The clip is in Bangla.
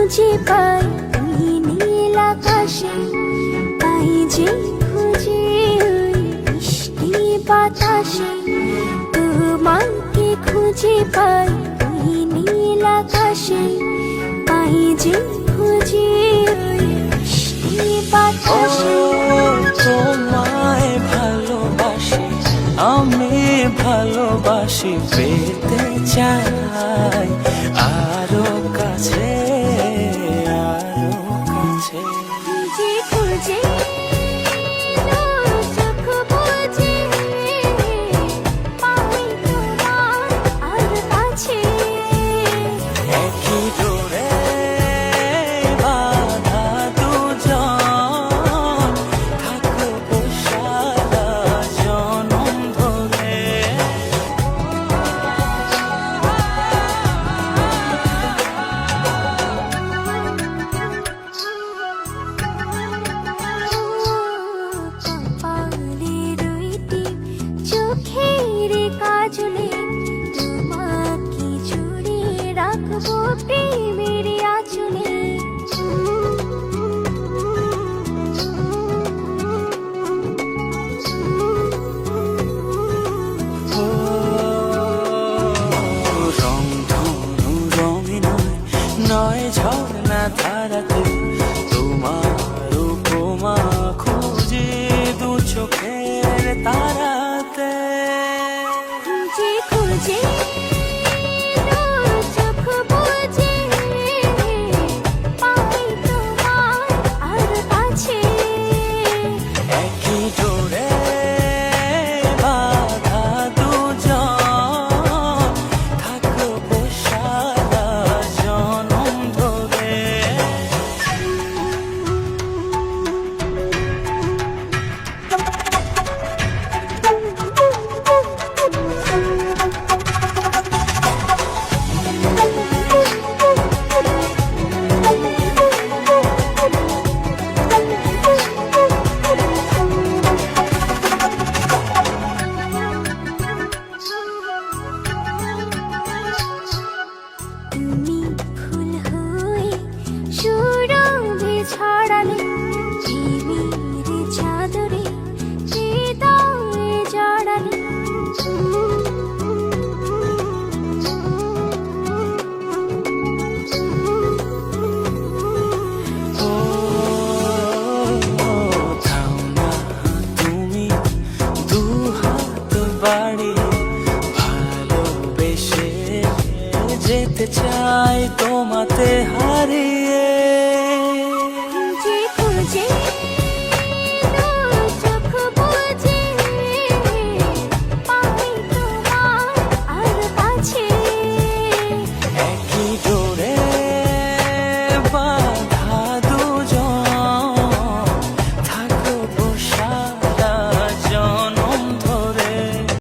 খুঁজে পাই ওই নীল আকাশে, পাই যে খুঁজে ওই মিষ্টি বাতাসে। তোমাকে খুঁজে পাই ওই নীল আকাশে, পাই যে খুঁজে ওই মিষ্টি বাতাসে। তোমায় ভালোবাসি, আমি ভালোবাসি, পেতে চাই আরো কাছে, আরো কাছে। খুঁজে খুঁজে চোখ বুজে পাই তোমার আর কাছে। একই ডোরে বাঁধা দুজন, থাকবো সারা জনম ধরে। কপালের দুইটি চোখের কাজলে, তোমাকে জুড়ে রাখবো প্রেমের আঁচলে। রং ধনু রঙে নয়, নয় ঝর্ণা ধারা